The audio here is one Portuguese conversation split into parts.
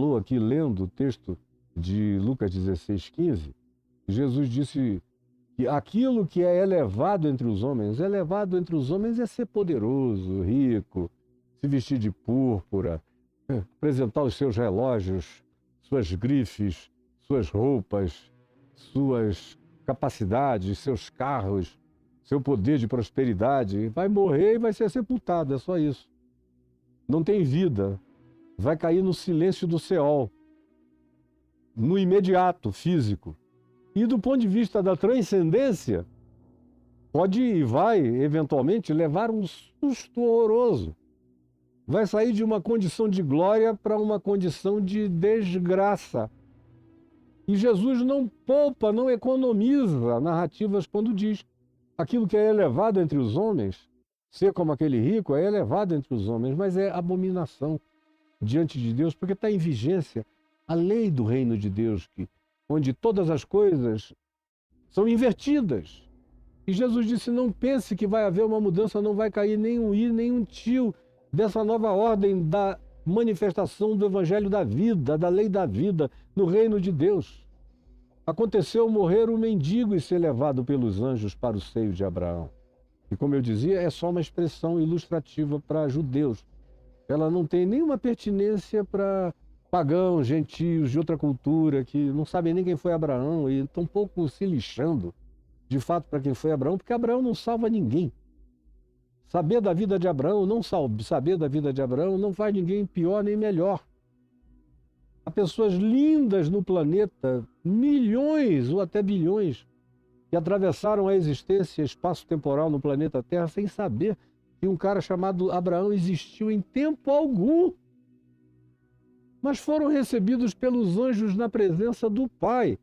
falou aqui, lendo o texto de Lucas 16:15, Jesus disse que aquilo que é elevado entre os homens, elevado entre os homens é ser poderoso, rico, se vestir de púrpura, apresentar os seus relógios, suas grifes, suas roupas, suas capacidades, seus carros, seu poder de prosperidade. Vai morrer e vai ser sepultado, é só isso. Não tem vida, vai cair no silêncio do Seol, no imediato físico. E do ponto de vista da transcendência, pode e vai, eventualmente, levar um susto horroroso. Vai sair de uma condição de glória para uma condição de desgraça. E Jesus não poupa, não economiza narrativas quando diz aquilo que é elevado entre os homens, ser como aquele rico é elevado entre os homens, mas é abominação diante de Deus, porque está em vigência a lei do reino de Deus, onde todas as coisas são invertidas. E Jesus disse, não pense que vai haver uma mudança, não vai cair nem um i, nem um tio dessa nova ordem da manifestação do evangelho da vida, da lei da vida no reino de Deus. Aconteceu morrer o mendigo e ser levado pelos anjos para o seio de Abraão. E como eu dizia, é só uma expressão ilustrativa para judeus. Ela não tem nenhuma pertinência para pagãos, gentios de outra cultura, que não sabem nem quem foi Abraão e estão um pouco se lixando, de fato, para quem foi Abraão, porque Abraão não salva ninguém. Saber da vida de Abraão, saber da vida de Abraão não faz ninguém pior nem melhor. Há pessoas lindas no planeta, milhões ou até bilhões, que atravessaram a existência espaço-temporal no planeta Terra sem saber que um cara chamado Abraão existiu em tempo algum. Mas foram recebidos pelos anjos na presença do Pai.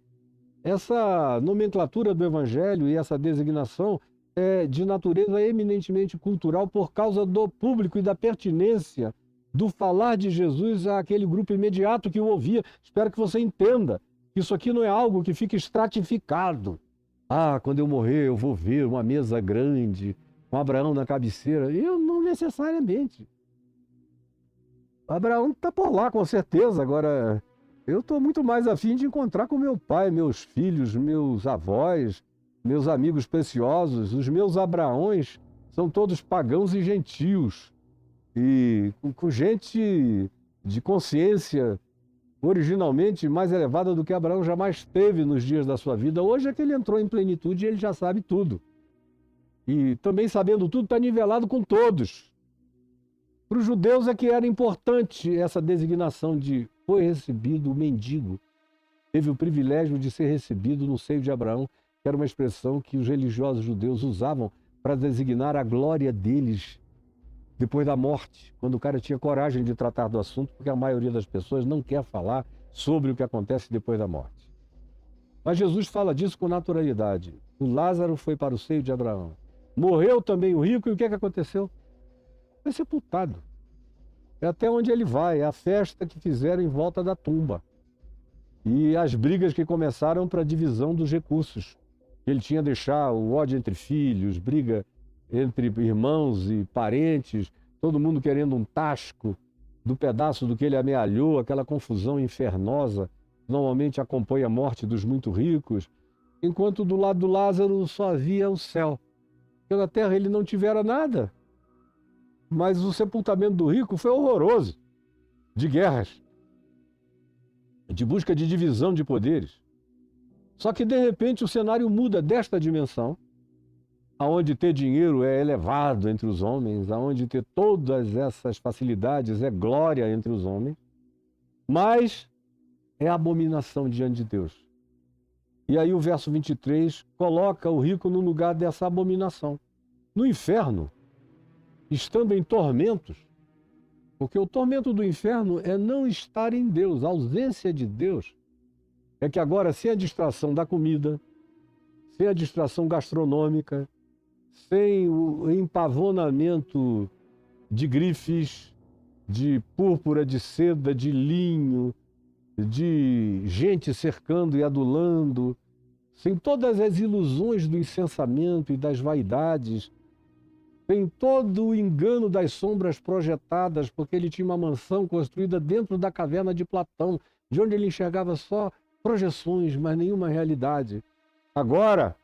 Essa nomenclatura do Evangelho e essa designação é de natureza eminentemente cultural por causa do público e da pertinência do falar de Jesus àquele grupo imediato que o ouvia. Espero que você entenda que isso aqui não é algo que fica estratificado. Ah, quando eu morrer eu vou ver uma mesa grande, com Abraão na cabeceira. Eu não necessariamente. Abraão está por lá, com certeza. Agora, eu estou muito mais afim de encontrar com meu pai, meus filhos, meus avós, meus amigos preciosos. Os meus Abraões são todos pagãos e gentios. E com gente de consciência originalmente mais elevada do que Abraão jamais teve nos dias da sua vida. Hoje é que ele entrou em plenitude e ele já sabe tudo. E também sabendo tudo, está nivelado com todos. Para os judeus é que era importante essa designação de foi recebido o mendigo. Teve o privilégio de ser recebido no seio de Abraão, que era uma expressão que os religiosos judeus usavam para designar a glória deles depois da morte, quando o cara tinha coragem de tratar do assunto, porque a maioria das pessoas não quer falar sobre o que acontece depois da morte. Mas Jesus fala disso com naturalidade. O Lázaro foi para o seio de Abraão. Morreu também o rico, e o que é que aconteceu? Foi sepultado. É até onde ele vai, é a festa que fizeram em volta da tumba. E as brigas que começaram para a divisão dos recursos. Ele tinha deixado o ódio entre filhos, briga entre irmãos e parentes, todo mundo querendo um tasco do pedaço do que ele amealhou, aquela confusão infernosa que normalmente acompanha a morte dos muito ricos, enquanto do lado do Lázaro só havia o céu. Pela terra ele não tivera nada. Mas o sepultamento do rico foi horroroso, de guerras, de busca de divisão de poderes. Só que, de repente, o cenário muda desta dimensão, aonde ter dinheiro é elevado entre os homens, aonde ter todas essas facilidades é glória entre os homens, mas é abominação diante de Deus. E aí o verso 23 coloca o rico no lugar dessa abominação. No inferno, estando em tormentos, porque o tormento do inferno é não estar em Deus, a ausência de Deus. É que agora, sem a distração da comida, sem a distração gastronômica, sem o empavonamento de grifes, de púrpura, de seda, de linho, de gente cercando e adulando, sem todas as ilusões do incensamento e das vaidades, tem todo o engano das sombras projetadas, porque ele tinha uma mansão construída dentro da caverna de Platão, de onde ele enxergava só projeções, mas nenhuma realidade. Agora,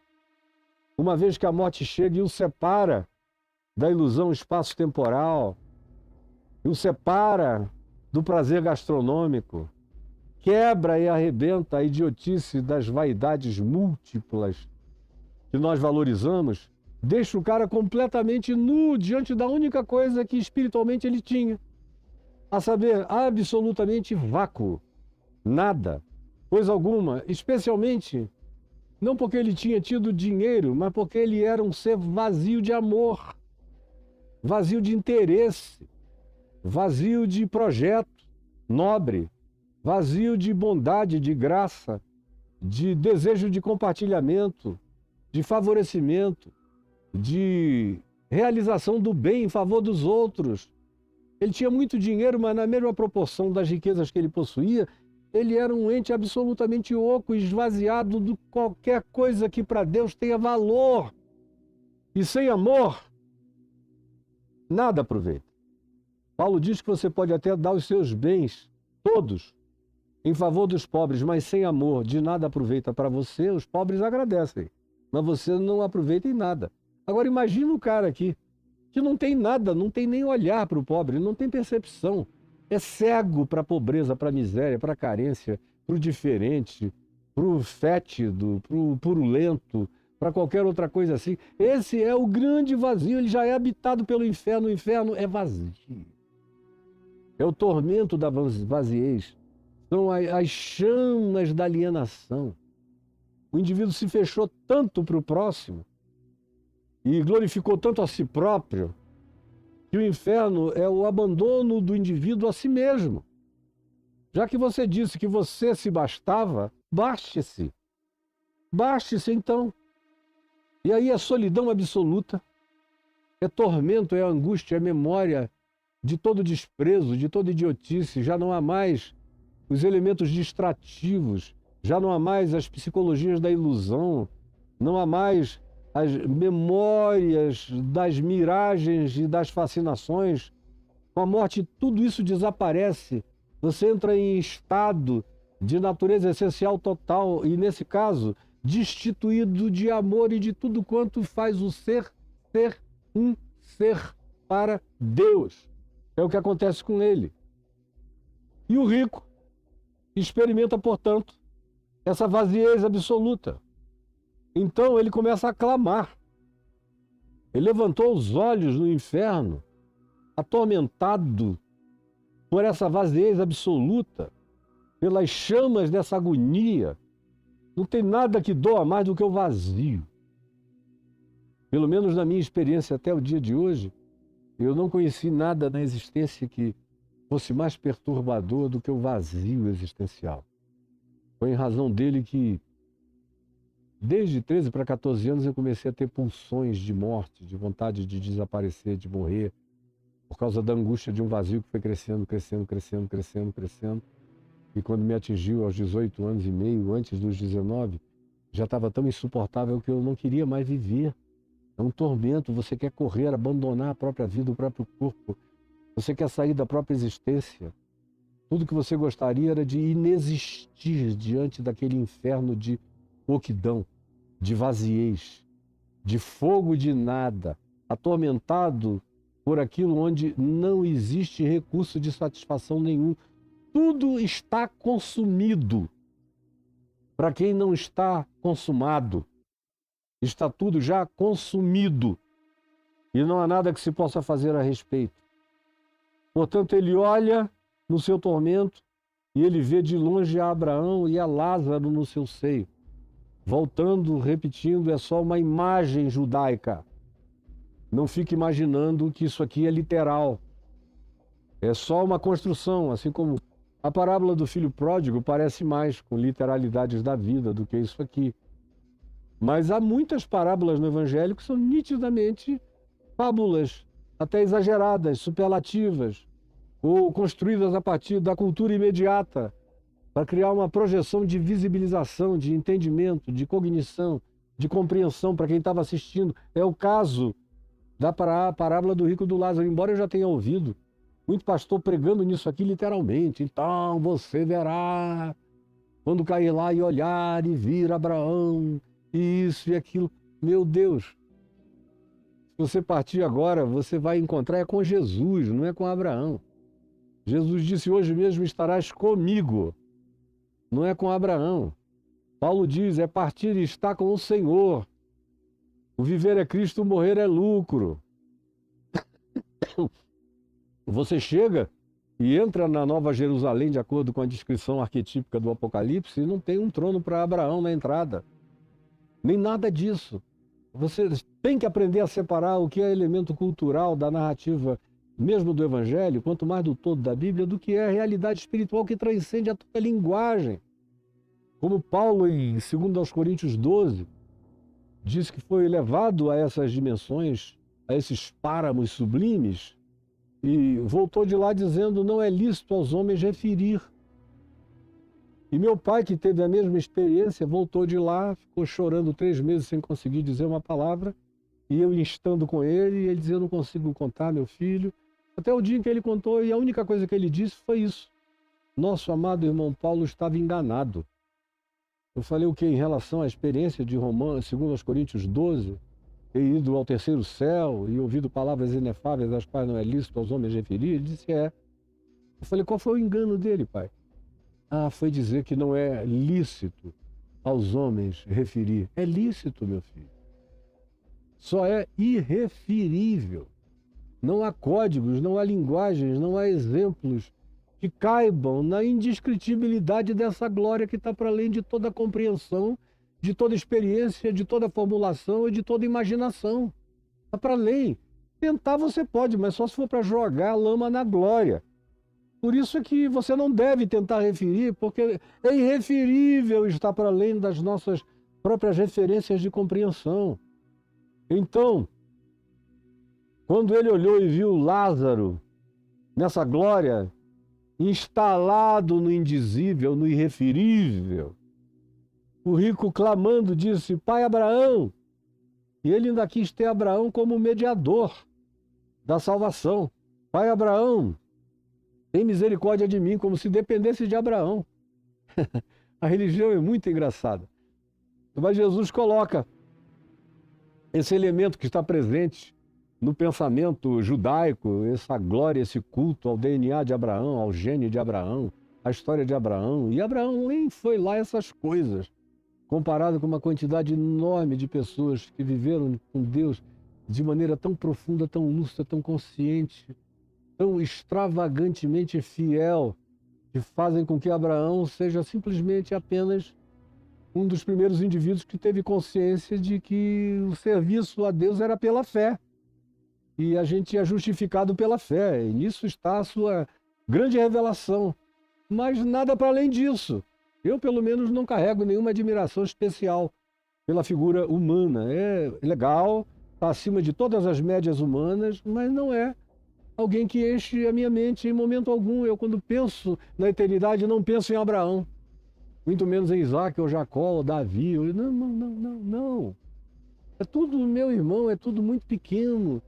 uma vez que a morte chega e o separa da ilusão espaço-temporal, e o separa do prazer gastronômico, quebra e arrebenta a idiotice das vaidades múltiplas que nós valorizamos, deixa o cara completamente nu diante da única coisa que espiritualmente ele tinha, a saber, absolutamente vácuo, nada, coisa alguma, especialmente não porque ele tinha tido dinheiro, mas porque ele era um ser vazio de amor, vazio de interesse, vazio de projeto nobre, vazio de bondade, de graça, de desejo de compartilhamento, de favorecimento, de realização do bem em favor dos outros. Ele tinha muito dinheiro, mas na mesma proporção das riquezas que ele possuía, ele era um ente absolutamente oco, esvaziado de qualquer coisa que para Deus tenha valor. E sem amor, nada aproveita. Paulo diz que você pode até dar os seus bens, todos, em favor dos pobres, mas sem amor, de nada aproveita para você, os pobres agradecem, mas você não aproveita em nada. Agora imagina o cara aqui, que não tem nada, não tem nem olhar para o pobre, não tem percepção. É cego para a pobreza, para a miséria, para a carência, para o diferente, para o fétido, para o purulento, para qualquer outra coisa assim. Esse é o grande vazio, ele já é habitado pelo inferno, o inferno é vazio. É o tormento da vaziez, são as chamas da alienação. O indivíduo se fechou tanto para o próximo e glorificou tanto a si próprio, que o inferno é o abandono do indivíduo a si mesmo. Já que você disse que você se bastava, baste-se. Baste-se então. E aí é solidão absoluta, é tormento, é angústia, é memória de todo desprezo, de toda idiotice. Já não há mais os elementos distrativos, já não há mais as psicologias da ilusão, não há mais as memórias das miragens e das fascinações. Com a morte, tudo isso desaparece. Você entra em estado de natureza essencial total e, nesse caso, destituído de amor e de tudo quanto faz o ser um ser para Deus. É o que acontece com ele. E o rico experimenta, portanto, essa vaziez absoluta. Então ele começa a clamar. Ele levantou os olhos no inferno, atormentado por essa vaziez absoluta, pelas chamas dessa agonia. Não tem nada que doa mais do que o vazio. Pelo menos na minha experiência até o dia de hoje, eu não conheci nada na existência que fosse mais perturbador do que o vazio existencial. Foi em razão dele que, desde 13 para 14 anos, eu comecei a ter pulsões de morte, de vontade de desaparecer, de morrer, por causa da angústia de um vazio que foi crescendo, crescendo, crescendo, crescendo, crescendo. E quando me atingiu aos 18 anos e meio, antes dos 19, já estava tão insuportável que eu não queria mais viver. É um tormento, você quer correr, abandonar a própria vida, o próprio corpo. Você quer sair da própria existência. Tudo que você gostaria era de inexistir diante daquele inferno de oquidão, de vaziez, de fogo de nada, atormentado por aquilo onde não existe recurso de satisfação nenhum. Tudo está consumido. Para quem não está consumado, está tudo já consumido e não há nada que se possa fazer a respeito. Portanto, ele olha no seu tormento e ele vê de longe a Abraão e a Lázaro no seu seio. Voltando, repetindo, é só uma imagem judaica. Não fique imaginando que isso aqui é literal. É só uma construção, assim como a parábola do filho pródigo parece mais com literalidades da vida do que isso aqui. Mas há muitas parábolas no Evangelho que são nitidamente fábulas, até exageradas, superlativas, ou construídas a partir da cultura imediata, para criar uma projeção de visibilização, de entendimento, de cognição, de compreensão para quem estava assistindo. É o caso da parábola do rico e do Lázaro, embora eu já tenha ouvido muito pastor pregando nisso aqui literalmente. Então você verá quando cair lá e olhar e vir Abraão, e isso e aquilo. Meu Deus, se você partir agora, você vai encontrar com Jesus, não é com Abraão. Jesus disse, hoje mesmo estarás comigo, não é com Abraão. Paulo diz, é partir e estar com o Senhor. O viver é Cristo, o morrer é lucro. Você chega e entra na Nova Jerusalém, de acordo com a descrição arquetípica do Apocalipse, e não tem um trono para Abraão na entrada. Nem nada disso. Você tem que aprender a separar o que é elemento cultural da narrativa, mesmo do Evangelho, quanto mais do todo da Bíblia, do que é a realidade espiritual que transcende a toda linguagem. Como Paulo, em 2 Coríntios 12, diz que foi levado a essas dimensões, a esses páramos sublimes, e voltou de lá dizendo, não é lícito aos homens referir. E meu pai, que teve a mesma experiência, voltou de lá, ficou chorando 3 meses sem conseguir dizer uma palavra, e eu instando com ele, e ele dizia, eu não consigo contar, meu filho. Até o dia em que ele contou, e a única coisa que ele disse foi isso. Nosso amado irmão Paulo estava enganado. Eu falei o que em relação à experiência de Romanos, 2 Coríntios 12, ter ido ao terceiro céu e ouvido palavras inefáveis às quais não é lícito aos homens referir? Ele disse, é. Eu falei, qual foi o engano dele, pai? Ah, foi dizer que não é lícito aos homens referir. É lícito, meu filho. Só é irreferível. Não há códigos, não há linguagens, não há exemplos que caibam na indescritibilidade dessa glória que está para além de toda compreensão, de toda experiência, de toda formulação e de toda imaginação. Está para além. Tentar você pode, mas só se for para jogar a lama na glória. Por isso é que você não deve tentar referir, porque é irreferível estar para além das nossas próprias referências de compreensão. Então, quando ele olhou e viu Lázaro nessa glória, instalado no indizível, no irreferível, o rico clamando disse, pai Abraão, e ele ainda quis ter Abraão como mediador da salvação. Pai Abraão, tem misericórdia de mim, como se dependesse de Abraão. A religião é muito engraçada. Mas Jesus coloca esse elemento que está presente no pensamento judaico, essa glória, esse culto ao DNA de Abraão, ao gene de Abraão, à história de Abraão. E Abraão nem foi lá essas coisas, comparado com uma quantidade enorme de pessoas que viveram com Deus de maneira tão profunda, tão lúcida, tão consciente, tão extravagantemente fiel, que fazem com que Abraão seja simplesmente apenas um dos primeiros indivíduos que teve consciência de que o serviço a Deus era pela fé. E a gente é justificado pela fé. E nisso está a sua grande revelação. Mas nada para além disso. Eu, pelo menos, não carrego nenhuma admiração especial pela figura humana. É legal, está acima de todas as médias humanas, mas não é alguém que enche a minha mente em momento algum. Eu, quando penso na eternidade, não penso em Abraão. Muito menos em Isaac, ou Jacó, ou Davi. Não. É tudo, meu irmão, é tudo muito pequeno.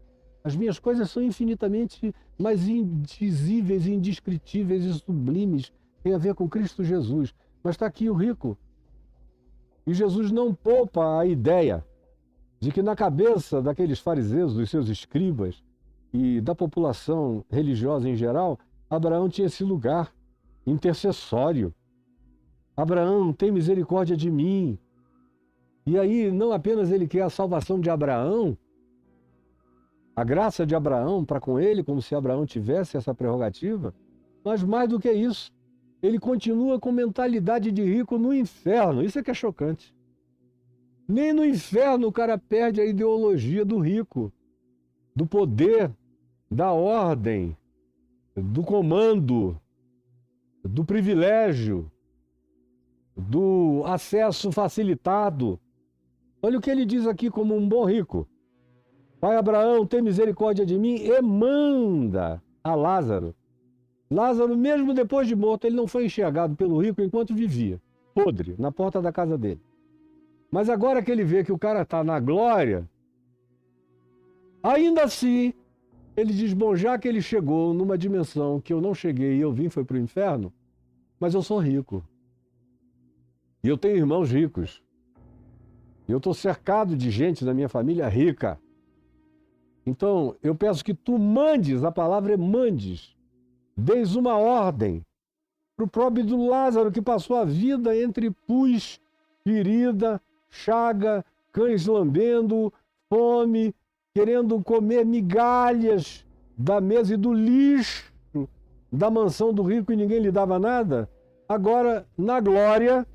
As minhas coisas são infinitamente mais indizíveis, indescritíveis e sublimes. Tem a ver com Cristo Jesus. Mas está aqui o rico. E Jesus não poupa a ideia de que na cabeça daqueles fariseus, dos seus escribas e da população religiosa em geral, Abraão tinha esse lugar intercessório. Abraão, tem misericórdia de mim. E aí, não apenas ele quer a salvação de Abraão, a graça de Abraão para com ele, como se Abraão tivesse essa prerrogativa, mas mais do que isso, ele continua com mentalidade de rico no inferno. Isso é que é chocante. Nem no inferno o cara perde a ideologia do rico, do poder, da ordem, do comando, do privilégio, do acesso facilitado. Olha o que ele diz aqui como um bom rico. Pai Abraão, tem misericórdia de mim e manda a Lázaro. Lázaro, mesmo depois de morto, ele não foi enxergado pelo rico enquanto vivia, podre, na porta da casa dele. Mas agora que ele vê que o cara está na glória, Ainda assim, ele diz, bom, já que ele chegou numa dimensão que eu não cheguei e eu vim, foi para o inferno, mas eu sou rico. E eu tenho irmãos ricos. E eu estou cercado de gente da minha família rica. Então, eu peço que tu mandes, a palavra é mandes, deis uma ordem para o próprio do Lázaro, que passou a vida entre pus, ferida, chaga, cães lambendo, fome, querendo comer migalhas da mesa e do lixo da mansão do rico e ninguém lhe dava nada. Agora, na glória,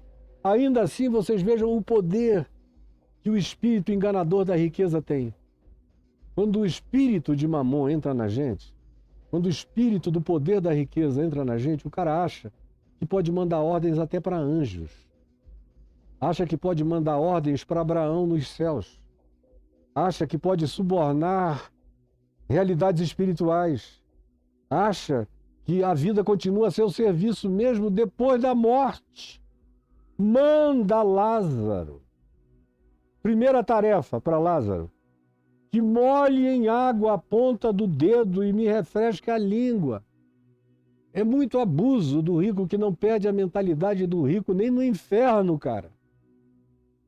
ainda assim vocês vejam o poder que o espírito enganador da riqueza tem. Quando o espírito de Mamon entra na gente, quando o espírito do poder da riqueza entra na gente, o cara acha que pode mandar ordens até para anjos. Acha que pode mandar ordens para Abraão nos céus. Acha que pode subornar realidades espirituais. Acha que a vida continua a seu serviço mesmo depois da morte. Manda Lázaro. Primeira tarefa para Lázaro: que molhe em água a ponta do dedo e me refresque a língua. É muito abuso do rico que não perde a mentalidade do rico nem no inferno, cara.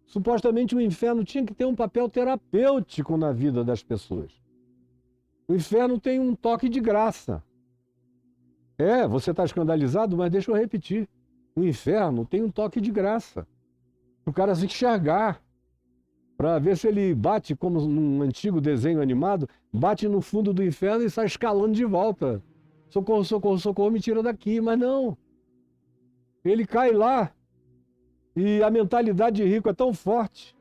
Supostamente o inferno tinha que ter um papel terapêutico na vida das pessoas. O inferno tem um toque de graça. Você está escandalizado, mas deixa eu repetir. O inferno tem um toque de graça. O cara se enxergar. Para ver se ele bate, como num antigo desenho animado, bate no fundo do inferno e sai escalando de volta. Socorro, socorro, socorro, me tira daqui. Mas não. Ele cai lá e a mentalidade de rico é tão forte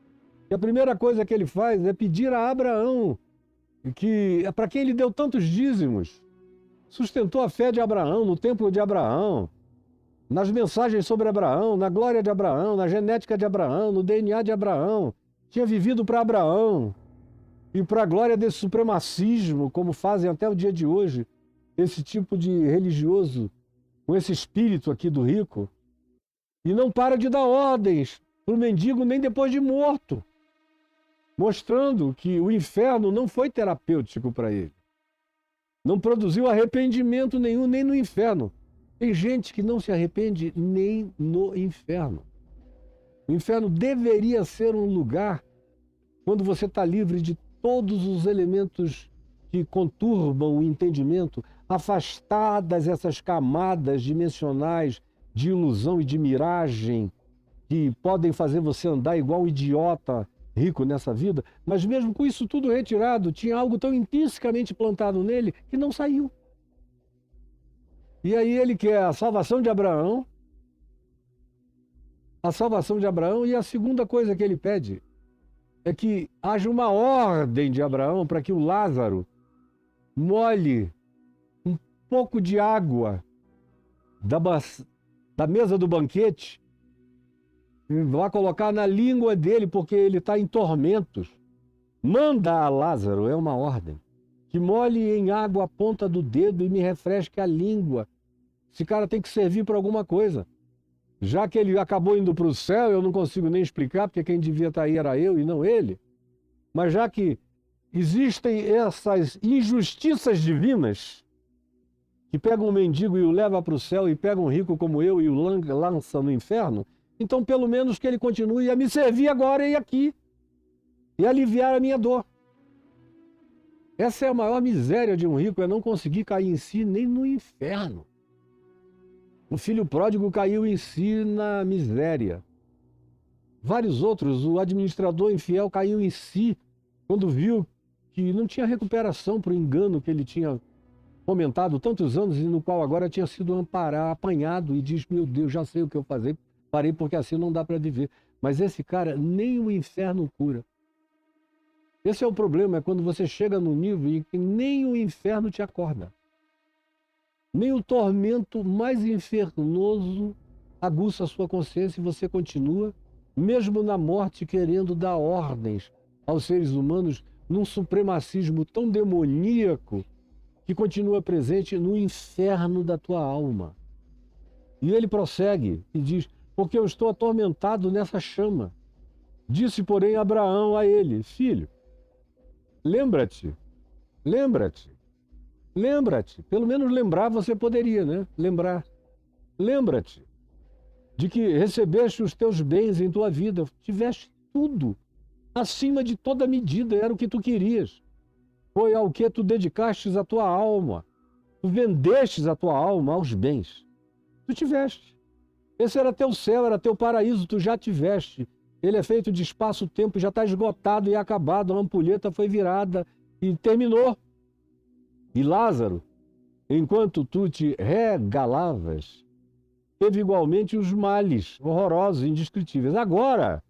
que a primeira coisa que ele faz é pedir a Abraão, que para quem ele deu tantos dízimos, sustentou a fé de Abraão, no templo de Abraão, nas mensagens sobre Abraão, na glória de Abraão, na genética de Abraão, no DNA de Abraão. Tinha vivido para Abraão e para a glória desse supremacismo, como fazem até o dia de hoje, esse tipo de religioso, com esse espírito aqui do rico, e não para de dar ordens para o mendigo nem depois de morto, mostrando que o inferno não foi terapêutico para ele. Não produziu arrependimento nenhum, nem no inferno. Tem gente que não se arrepende nem no inferno. O inferno deveria ser um lugar quando você está livre de todos os elementos que conturbam o entendimento, afastadas essas camadas dimensionais de ilusão e de miragem que podem fazer você andar igual um idiota rico nessa vida, mas mesmo com isso tudo retirado, tinha algo tão intrinsecamente plantado nele que não saiu. E aí ele quer a salvação de Abraão, e a segunda coisa que ele pede é que haja uma ordem de Abraão para que o Lázaro molhe um pouco de água da mesa do banquete e vá colocar na língua dele, porque ele está em tormentos. Manda a Lázaro, é uma ordem, que molhe em água a ponta do dedo e me refresque a língua. Esse cara tem que servir para alguma coisa. Já que ele acabou indo para o céu, eu não consigo nem explicar, porque quem devia estar aí era eu e não ele. Mas já que existem essas injustiças divinas, que pegam um mendigo e o leva para o céu, e pegam um rico como eu e o lança no inferno, então pelo menos que ele continue a me servir agora e aqui, e aliviar a minha dor. Essa é a maior miséria de um rico, é não conseguir cair em si nem no inferno. O filho pródigo caiu em si na miséria. Vários outros, o administrador infiel caiu em si quando viu que não tinha recuperação para o engano que ele tinha fomentado tantos anos e no qual agora tinha sido apanhado e diz, meu Deus, já sei o que eu fazer, parei porque assim não dá para viver. Mas esse cara nem o inferno cura. Esse é o problema, é quando você chega no nível em que nem o inferno te acorda. Nem o tormento mais infernoso aguça a sua consciência e você continua, mesmo na morte, querendo dar ordens aos seres humanos num supremacismo tão demoníaco que continua presente no inferno da tua alma. E ele prossegue e diz, porque eu estou atormentado nessa chama. Disse, porém, Abraão a ele, filho, lembra-te Lembra-te. Lembra-te. Pelo menos lembrar você poderia, né? Lembrar. Lembra-te de que recebeste os teus bens em tua vida. Tiveste tudo. Acima de toda medida. Era o que tu querias. Foi ao que tu dedicastes a tua alma. Tu vendestes a tua alma aos bens. Tu tiveste. Esse era teu céu, era teu paraíso, tu já tiveste. Ele é feito de espaço-tempo, já está esgotado e acabado. A ampulheta foi virada e terminou. E Lázaro, enquanto tu te regalavas, teve igualmente os males horrorosos, indescritíveis. Agora,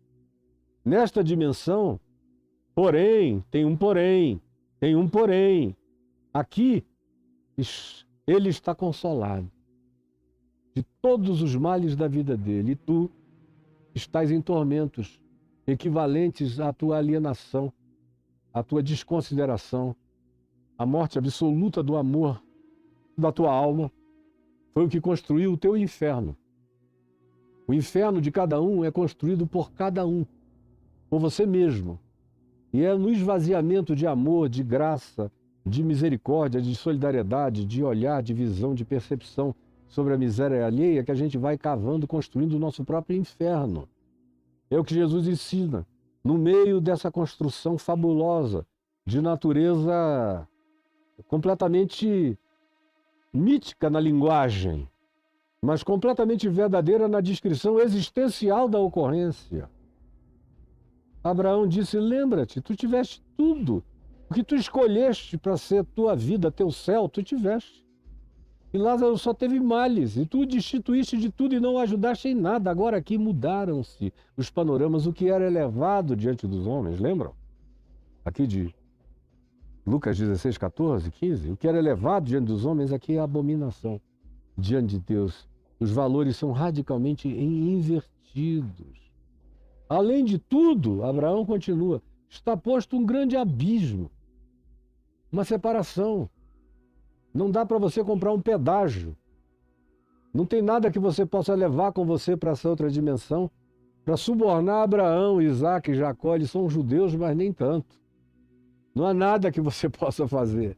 nesta dimensão, porém, tem um porém, aqui ele está consolado de todos os males da vida dele, e tu estás em tormentos equivalentes à tua alienação, à tua desconsideração, à morte absoluta do amor da tua alma. Foi o que construiu o teu inferno. O inferno de cada um é construído por cada um, por você mesmo. E é no esvaziamento de amor, de graça, de misericórdia, de solidariedade, de olhar, de visão, de percepção sobre a miséria alheia que a gente vai cavando, construindo o nosso próprio inferno. É o que Jesus ensina, no meio dessa construção fabulosa, de natureza completamente mítica na linguagem, mas completamente verdadeira na descrição existencial da ocorrência. Abraão disse, lembra-te, tu tiveste tudo. O que tu escolheste para ser tua vida, teu céu, tu tiveste. E Lázaro só teve males, e tu destituíste de tudo e não ajudaste em nada. Agora aqui mudaram-se os panoramas, o que era elevado diante dos homens, lembram? Aqui de Lucas 16, 14, 15, o que era elevado diante dos homens aqui é abominação diante de Deus. Os valores são radicalmente invertidos. Além de tudo, Abraão continua, está posto um grande abismo, uma separação. Não dá para você comprar um pedágio. Não tem nada que você possa levar com você para essa outra dimensão. Para subornar Abraão, Isaac e Jacó, eles são judeus, mas nem tanto. Não há nada que você possa fazer.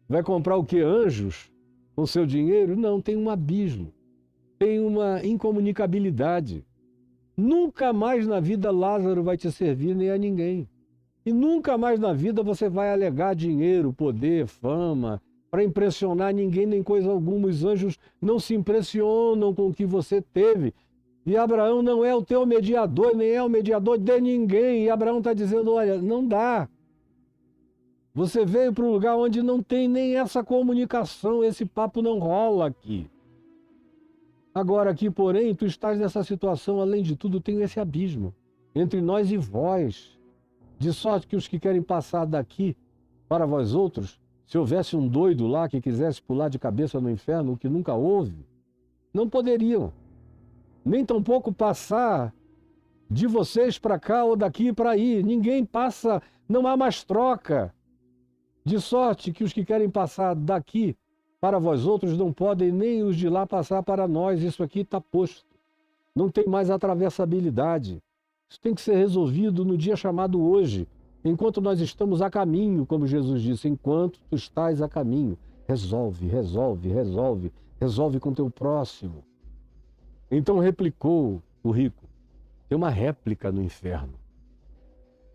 Vai comprar o que? Anjos? Com seu dinheiro? Não, tem um abismo. Tem uma incomunicabilidade. Nunca mais na vida Lázaro vai te servir nem a ninguém. E nunca mais na vida você vai alegar dinheiro, poder, fama, para impressionar ninguém nem coisa alguma. Os anjos não se impressionam com o que você teve. E Abraão não é o teu mediador, nem é o mediador de ninguém. E Abraão está dizendo, olha, não dá. Você veio para um lugar onde não tem nem essa comunicação, esse papo não rola aqui. Agora aqui, porém, tu estás nessa situação, além de tudo, tem esse abismo entre nós e vós. De sorte que os que querem passar daqui para vós outros, se houvesse um doido lá que quisesse pular de cabeça no inferno, o que nunca houve, não poderiam. Nem tampouco passar de vocês para cá ou daqui para aí. Ninguém passa, não há mais troca. De sorte que os que querem passar daqui para vós outros não podem nem os de lá passar para nós. Isso aqui está posto. Não tem mais atravessabilidade. Isso tem que ser resolvido no dia chamado hoje, enquanto nós estamos a caminho, como Jesus disse, enquanto tu estás a caminho. Resolve, resolve, resolve, resolve com teu próximo. Então replicou o rico. Tem uma réplica no inferno.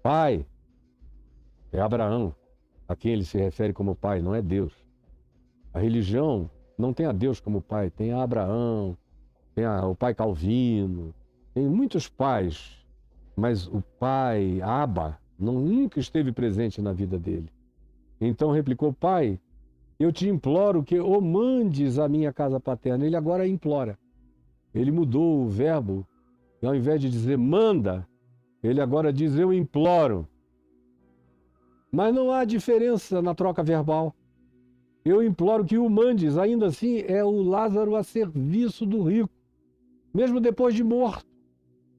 Pai, é Abraão, a quem ele se refere como pai, não é Deus. A religião não tem a Deus como pai, tem a Abraão, tem o pai Calvino, tem muitos pais, mas o pai Abba nunca esteve presente na vida dele. Então replicou, pai, eu te imploro que o mandes à minha casa paterna. Ele agora implora. Ele mudou o verbo, e ao invés de dizer manda, ele agora diz eu imploro. Mas não há diferença na troca verbal. Eu imploro que o mandes, ainda assim é o Lázaro a serviço do rico, mesmo depois de morto.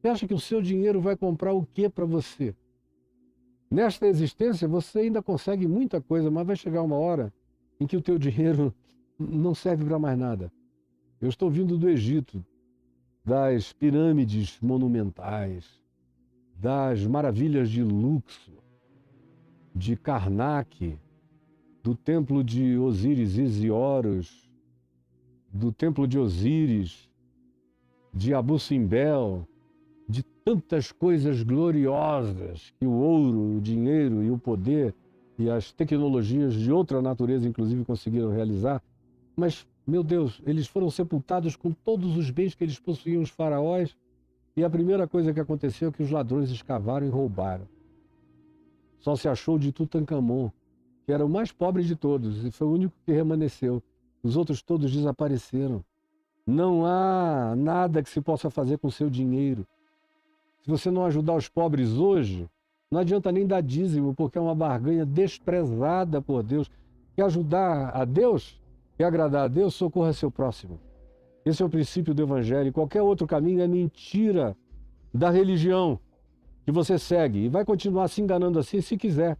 Você acha que o seu dinheiro vai comprar o que para você? Nesta existência você ainda consegue muita coisa, mas vai chegar uma hora em que o teu dinheiro não serve para mais nada. Eu estou vindo do Egito, das pirâmides monumentais, das maravilhas de Luxor, de Karnak, do templo de Osíris e Horus, do templo de Osíris, de Abu Simbel, de tantas coisas gloriosas que o ouro, o dinheiro e o poder e as tecnologias de outra natureza, inclusive, conseguiram realizar. Mas, meu Deus, eles foram sepultados com todos os bens que eles possuíam, os faraós, e a primeira coisa que aconteceu é que os ladrões escavaram e roubaram. Só se achou de Tutankhamon, que era o mais pobre de todos, e foi o único que remanesceu. Os outros todos desapareceram. Não há nada que se possa fazer com o seu dinheiro. Se você não ajudar os pobres hoje, não adianta nem dar dízimo, porque é uma barganha desprezada por Deus. Quer ajudar a Deus? Quer agradar a Deus? Socorra seu próximo. Esse é o princípio do Evangelho. Qualquer outro caminho é mentira da religião que você segue. E vai continuar se enganando assim se quiser.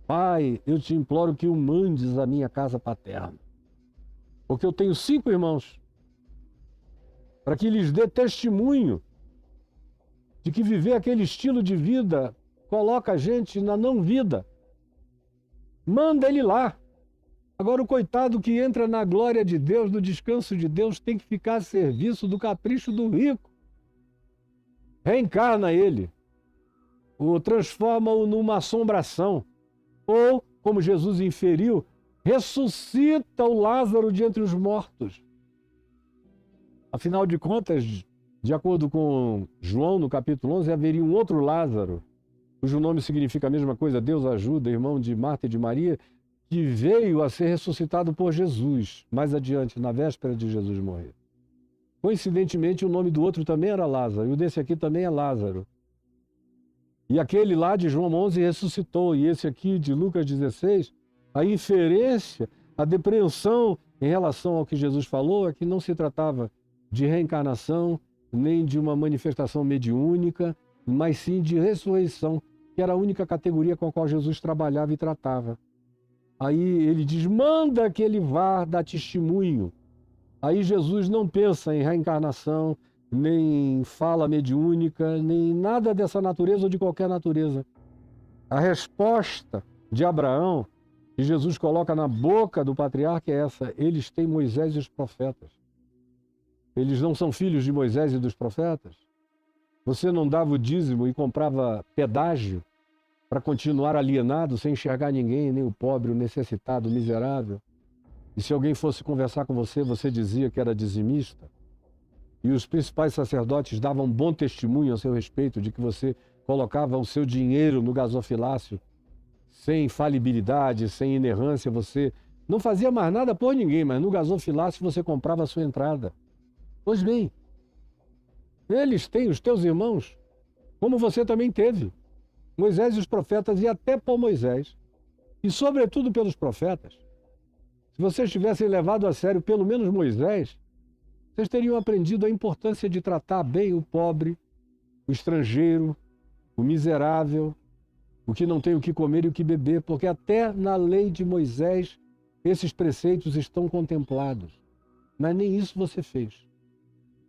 Pai, eu te imploro que o mandes à minha casa paterna. Porque eu tenho 5 irmãos. Para que lhes dê testemunho de que viver aquele estilo de vida coloca a gente na não-vida. Manda ele lá. Agora o coitado que entra na glória de Deus, no descanso de Deus, tem que ficar a serviço do capricho do rico. Reencarna ele. Ou transforma-o numa assombração. Ou, como Jesus inferiu, ressuscita o Lázaro de entre os mortos. Afinal de contas, de acordo com João, no capítulo 11, haveria um outro Lázaro, cujo nome significa a mesma coisa, Deus ajuda, irmão de Marta e de Maria, que veio a ser ressuscitado por Jesus, mais adiante, na véspera de Jesus morrer. Coincidentemente, o nome do outro também era Lázaro, e o desse aqui também é Lázaro. E aquele lá de João 11 ressuscitou, e esse aqui de Lucas 16, a inferência, a depreensão em relação ao que Jesus falou é que não se tratava de reencarnação, nem de uma manifestação mediúnica, mas sim de ressurreição, que era a única categoria com a qual Jesus trabalhava e tratava. Aí ele diz, manda que ele vá dar testemunho. Aí Jesus não pensa em reencarnação, nem fala mediúnica, nem nada dessa natureza ou de qualquer natureza. A resposta de Abraão, que Jesus coloca na boca do patriarca, é essa: eles têm Moisés e os profetas. Eles não são filhos de Moisés e dos profetas? Você não dava o dízimo e comprava pedágio para continuar alienado, sem enxergar ninguém, nem o pobre, o necessitado, o miserável? E se alguém fosse conversar com você, você dizia que era dizimista? E os principais sacerdotes davam bom testemunho a seu respeito de que você colocava o seu dinheiro no gasofilácio, sem falibilidade, sem inerrância, você não fazia mais nada por ninguém, mas no gasofilácio você comprava a sua entrada. Pois bem, eles têm os teus irmãos, como você também teve. Moisés e os profetas, e até por Moisés, e sobretudo pelos profetas. Se vocês tivessem levado a sério pelo menos Moisés, vocês teriam aprendido a importância de tratar bem o pobre, o estrangeiro, o miserável, o que não tem o que comer e o que beber, porque até na lei de Moisés esses preceitos estão contemplados. Mas nem isso você fez.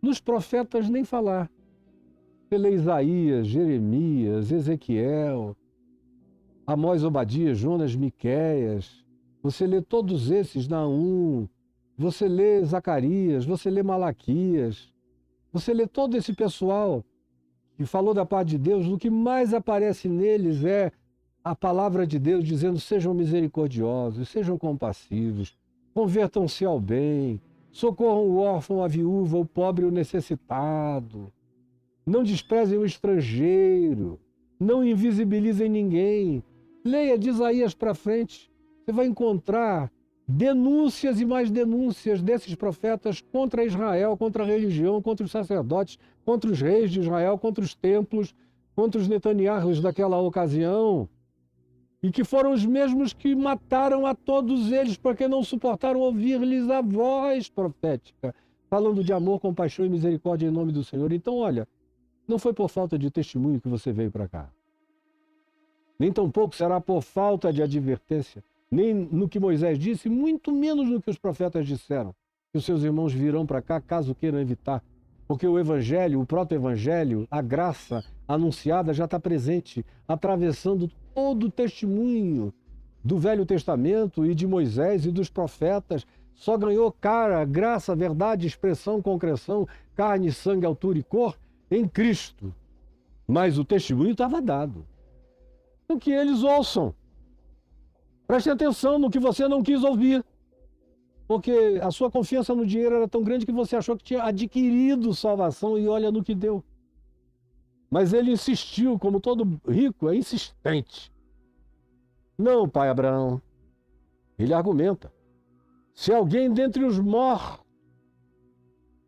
Nos profetas nem falar. Você lê Isaías, Jeremias, Ezequiel, Amós, Obadias, Jonas, Miqueias. Você lê todos esses, Naum. Você lê Zacarias, você lê Malaquias. Você lê todo esse pessoal que falou da parte de Deus. O que mais aparece neles é a palavra de Deus dizendo: sejam misericordiosos, sejam compassivos, convertam-se ao bem, socorram o órfão, a viúva, o pobre e o necessitado. Não desprezem o estrangeiro, não invisibilizem ninguém. Leia de Isaías para frente, você vai encontrar denúncias e mais denúncias desses profetas contra Israel, contra a religião, contra os sacerdotes, contra os reis de Israel, contra os templos, contra os Netanyahus daquela ocasião, e que foram os mesmos que mataram a todos eles porque não suportaram ouvir-lhes a voz profética, falando de amor, compaixão e misericórdia em nome do Senhor. Então, olha, não foi por falta de testemunho que você veio para cá. Nem tampouco será por falta de advertência, nem no que Moisés disse, muito menos no que os profetas disseram, que os seus irmãos virão para cá caso queiram evitar. Porque o Evangelho, o proto-Evangelho, a graça anunciada já está presente, atravessando todo o testemunho do Velho Testamento e de Moisés e dos profetas, só ganhou cara, graça, verdade, expressão, concreção, carne, sangue, altura e cor em Cristo. Mas o testemunho estava dado. Então que eles ouçam. Preste atenção no que você não quis ouvir. Porque a sua confiança no dinheiro era tão grande que você achou que tinha adquirido salvação e olha no que deu. Mas ele insistiu, como todo rico, é insistente. Não, pai Abraão. Ele argumenta. Se alguém dentre os mortos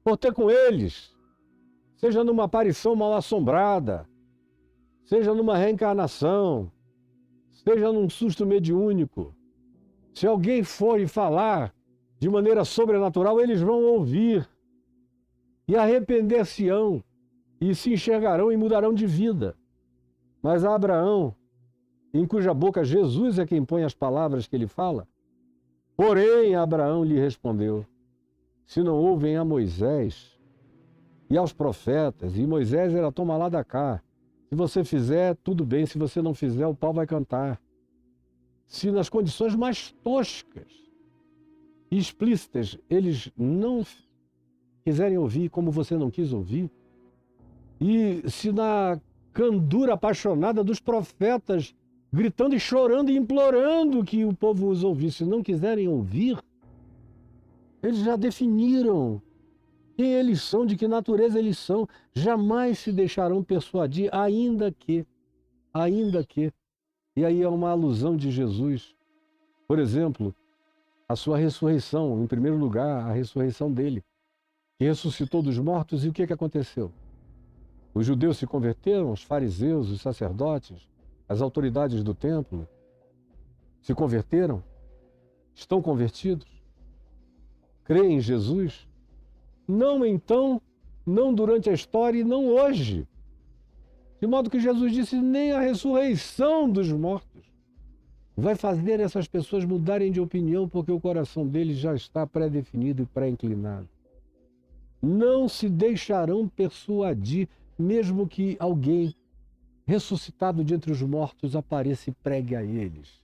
for ter com eles, seja numa aparição mal assombrada, seja numa reencarnação, seja num susto mediúnico, se alguém for e falar de maneira sobrenatural, eles vão ouvir e arrepender-se-ão e se enxergarão e mudarão de vida. Mas a Abraão, em cuja boca Jesus é quem põe as palavras que ele fala, porém Abraão lhe respondeu, se não ouvem a Moisés e aos profetas, e Moisés era toma lá da cá, se você fizer, tudo bem, se você não fizer, o pau vai cantar. Se nas condições mais toscas e explícitas eles não quiserem ouvir como você não quis ouvir, e se na candura apaixonada dos profetas, gritando e chorando e implorando que o povo os ouvisse, não quiserem ouvir, eles já definiram quem eles são, de que natureza eles são, jamais se deixarão persuadir, ainda que. E aí é uma alusão de Jesus. Por exemplo, a sua ressurreição, em primeiro lugar, a ressurreição dele, que ressuscitou dos mortos, e o que aconteceu? Os judeus se converteram, os fariseus, os sacerdotes, as autoridades do templo se converteram, estão convertidos, creem em Jesus? Não então, não durante a história e não hoje. De modo que Jesus disse, nem a ressurreição dos mortos vai fazer essas pessoas mudarem de opinião, porque o coração deles já está pré-definido e pré-inclinado. Não se deixarão persuadir, mesmo que alguém ressuscitado de entre os mortos apareça e pregue a eles.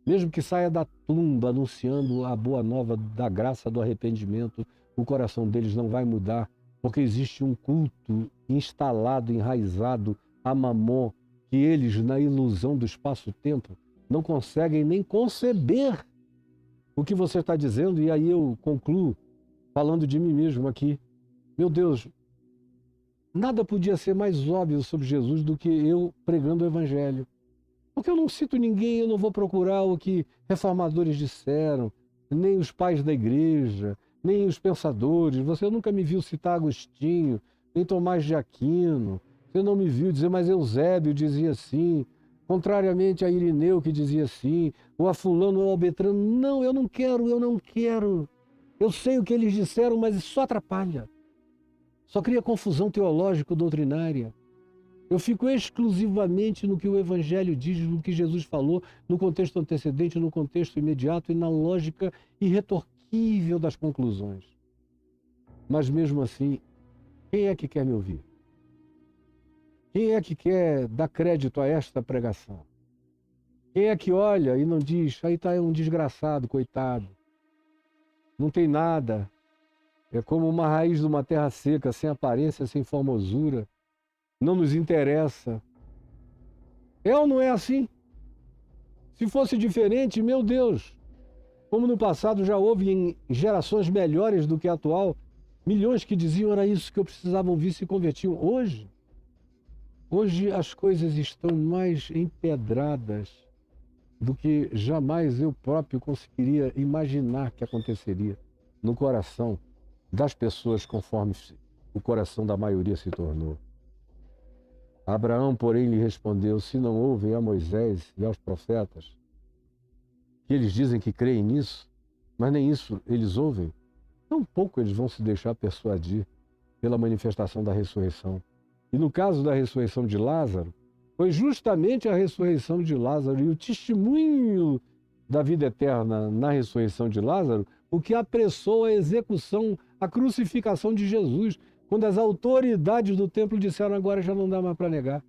Mesmo que saia da tumba anunciando a boa nova da graça do arrependimento, o coração deles não vai mudar, porque existe um culto instalado, enraizado a Mamon, que eles, na ilusão do espaço-tempo, não conseguem nem conceber o que você está dizendo. E aí eu concluo falando de mim mesmo aqui. Meu Deus, nada podia ser mais óbvio sobre Jesus do que eu pregando o Evangelho. Porque eu não cito ninguém, eu não vou procurar o que reformadores disseram, nem os pais da igreja, nem os pensadores. Você nunca me viu citar Agostinho, nem Tomás de Aquino. Você não me viu dizer, mas Eusébio dizia assim, contrariamente a Irineu que dizia assim, ou a fulano ou a Beltrano. Não, eu não quero. Eu sei o que eles disseram, mas isso só atrapalha. Só cria confusão teológico-doutrinária. Eu fico exclusivamente no que o Evangelho diz, no que Jesus falou, no contexto antecedente, no contexto imediato e na lógica irretorquível das conclusões. Mas mesmo assim, quem é que quer me ouvir? Quem é que quer dar crédito a esta pregação? Quem é que olha e não diz, aí está um desgraçado, coitado, não tem nada, é como uma raiz de uma terra seca, sem aparência, sem formosura, não nos interessa. É ou não é assim? Se fosse diferente, meu Deus, como no passado já houve em gerações melhores do que a atual, milhões que diziam era isso que eu precisava ouvir, se convertiam. Hoje as coisas estão mais empedradas do que jamais eu próprio conseguiria imaginar que aconteceria no coração das pessoas, conforme o coração da maioria se tornou. Abraão, porém, lhe respondeu, se não ouvem a Moisés e aos profetas, que eles dizem que creem nisso, mas nem isso eles ouvem, tampouco eles vão se deixar persuadir pela manifestação da ressurreição. E no caso da ressurreição de Lázaro, foi justamente a ressurreição de Lázaro e o testemunho da vida eterna na ressurreição de Lázaro o que apressou a execução, a crucificação de Jesus, quando as autoridades do templo disseram agora já não dá mais para negar.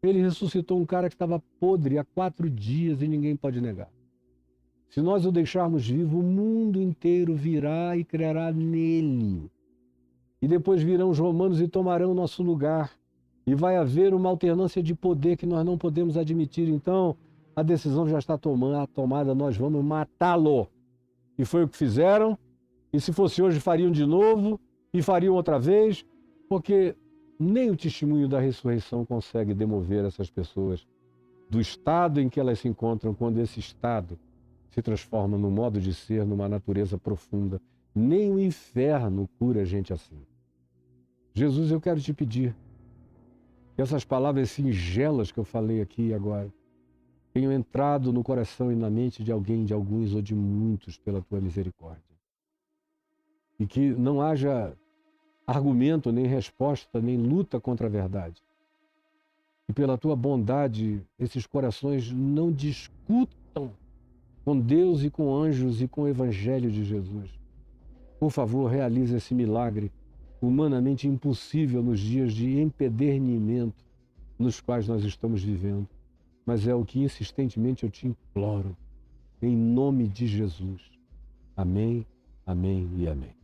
Ele ressuscitou um cara que estava podre há 4 dias e ninguém pode negar. Se nós o deixarmos vivo, o mundo inteiro virá e crerá nele. E depois virão os romanos e tomarão o nosso lugar. E vai haver uma alternância de poder que nós não podemos admitir. Então, a decisão já está tomada, nós vamos matá-lo. E foi o que fizeram. E se fosse hoje, fariam de novo. E fariam outra vez. Porque nem o testemunho da ressurreição consegue demover essas pessoas do estado em que elas se encontram, quando esse estado se transforma num modo de ser, numa natureza profunda. Nem o inferno cura gente assim. Jesus, eu quero te pedir que essas palavras singelas que eu falei aqui agora tenham entrado no coração e na mente de alguém, de alguns ou de muitos pela tua misericórdia. E que não haja argumento, nem resposta, nem luta contra a verdade. E pela tua bondade, esses corações não discutam com Deus e com anjos e com o Evangelho de Jesus. Por favor, realize esse milagre humanamente impossível nos dias de empedernimento nos quais nós estamos vivendo. Mas é o que insistentemente eu te imploro, em nome de Jesus. Amém, amém e amém.